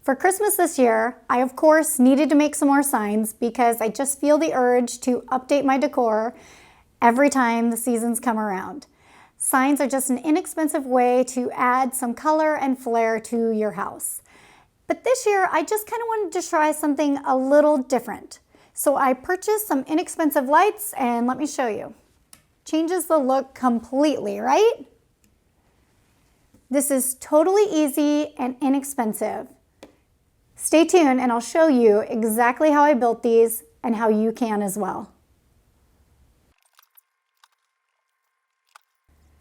For Christmas this year, I of course needed to make some more signs because I just feel the urge to update my decor every time the seasons come around. Signs are just an inexpensive way to add some color and flair to your house. But this year, I just kind of wanted to try something a little different. So I purchased some inexpensive lights, and let me show you. Changes the look completely, right? This is totally easy and inexpensive. Stay tuned and I'll show you exactly how I built these and how you can as well.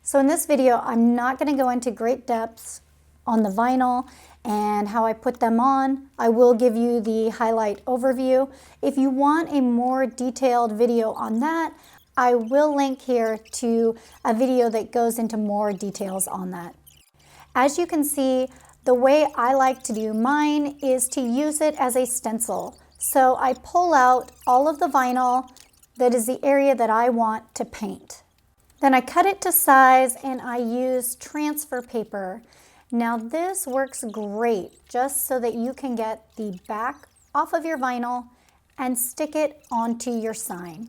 So in this video, I'm not going to go into great depths on the vinyl and how I put them on. I will give you the highlight overview. If you want a more detailed video on that, I will link here to a video that goes into more details on that. As you can see, the way I like to do mine is to use it as a stencil. So I pull out all of the vinyl that is the area that I want to paint. Then I cut it to size and I use transfer paper. Now this works great just so that you can get the back off of your vinyl and stick it onto your sign.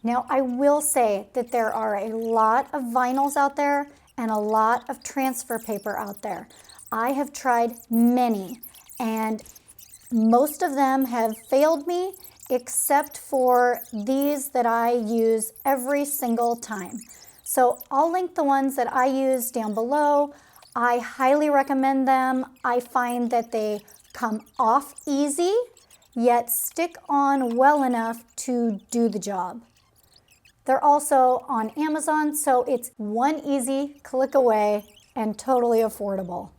Now I will say that there are a lot of vinyls out there and a lot of transfer paper out there. I have tried many and most of them have failed me except for these that I use every single time. So I'll link the ones that I use down below. I highly recommend them. I find that they come off easy yet stick on well enough to do the job. They're also on Amazon, so it's one easy click away and totally affordable.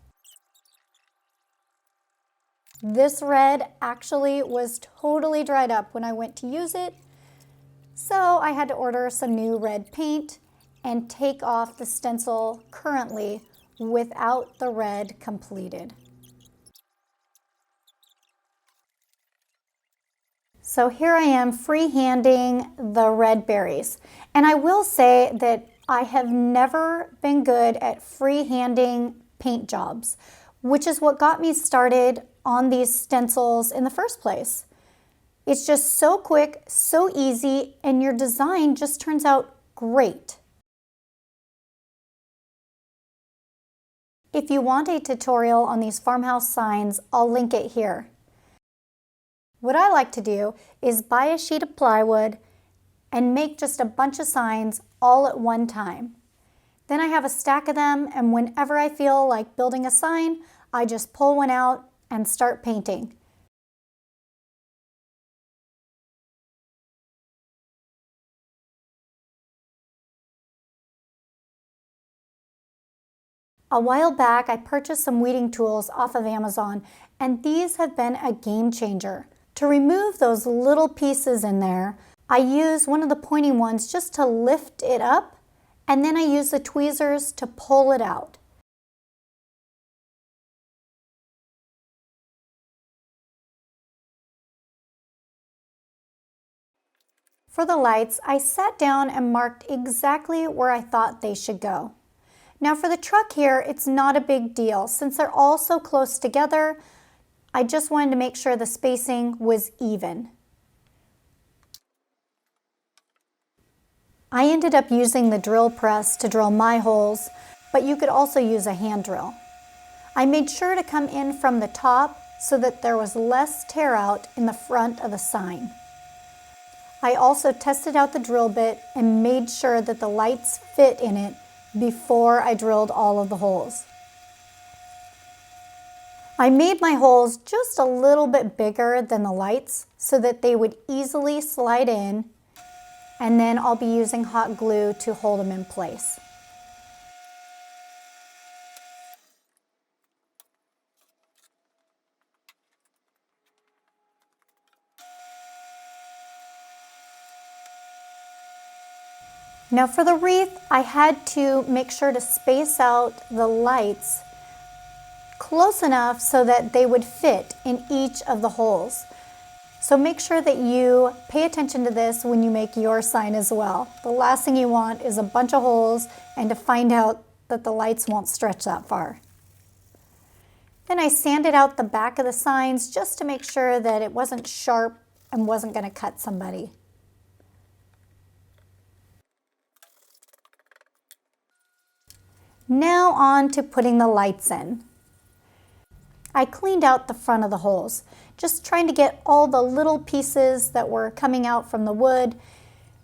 This red actually was totally dried up when I went to use it, so I had to order some new red paint and take off the stencil currently without the red completed. So here I am freehanding the red berries. And I will say that I have never been good at freehanding paint jobs, which is what got me started on these stencils in the first place. It's just so quick, so easy, and your design just turns out great. If you want a tutorial on these farmhouse signs, I'll link it here. What I like to do is buy a sheet of plywood and make just a bunch of signs all at one time. Then I have a stack of them, and whenever I feel like building a sign, I just pull one out and start painting. A while back, I purchased some weeding tools off of Amazon, and these have been a game changer. To remove those little pieces in there, I use one of the pointy ones just to lift it up, and then I use the tweezers to pull it out. For the lights, I sat down and marked exactly where I thought they should go. Now for the truck here, it's not a big deal. Since they're all so close together, I just wanted to make sure the spacing was even. I ended up using the drill press to drill my holes, but you could also use a hand drill. I made sure to come in from the top so that there was less tear out in the front of the sign. I also tested out the drill bit and made sure that the lights fit in it before I drilled all of the holes. I made my holes just a little bit bigger than the lights so that they would easily slide in, and then I'll be using hot glue to hold them in place. Now for the wreath, I had to make sure to space out the lights close enough so that they would fit in each of the holes. So make sure that you pay attention to this when you make your sign as well. The last thing you want is a bunch of holes and to find out that the lights won't stretch that far. Then I sanded out the back of the signs just to make sure that it wasn't sharp and wasn't going to cut somebody. Now on to putting the lights in. I cleaned out the front of the holes, just trying to get all the little pieces that were coming out from the wood.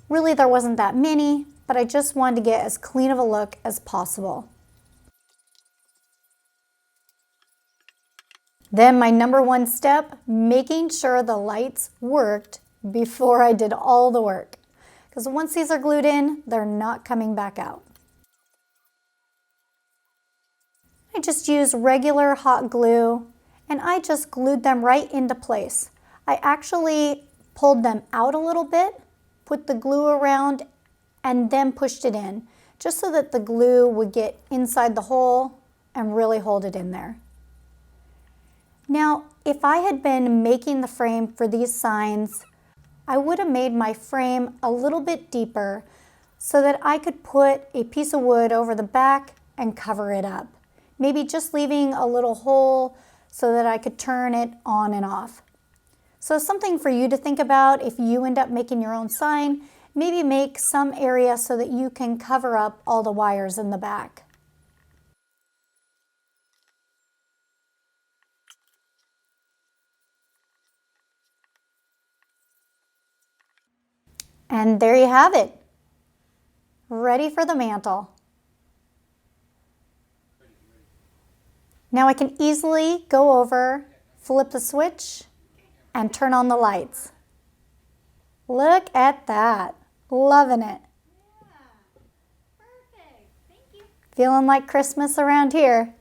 Really, there wasn't that many, but I just wanted to get as clean of a look as possible. Then my number one step, making sure the lights worked before I did all the work. Because once these are glued in, they're not coming back out. I just used regular hot glue and I just glued them right into place. I actually pulled them out a little bit, put the glue around, and then pushed it in, just so that the glue would get inside the hole and really hold it in there. Now, if I had been making the frame for these signs, I would have made my frame a little bit deeper so that I could put a piece of wood over the back and cover it up. Maybe just leaving a little hole so that I could turn it on and off. So something for you to think about if you end up making your own sign, maybe make some area so that you can cover up all the wires in the back. And there you have it, ready for the mantle. Now I can easily go over, flip the switch, and turn on the lights. Look at that, loving it. Yeah, perfect, thank you. Feeling like Christmas around here.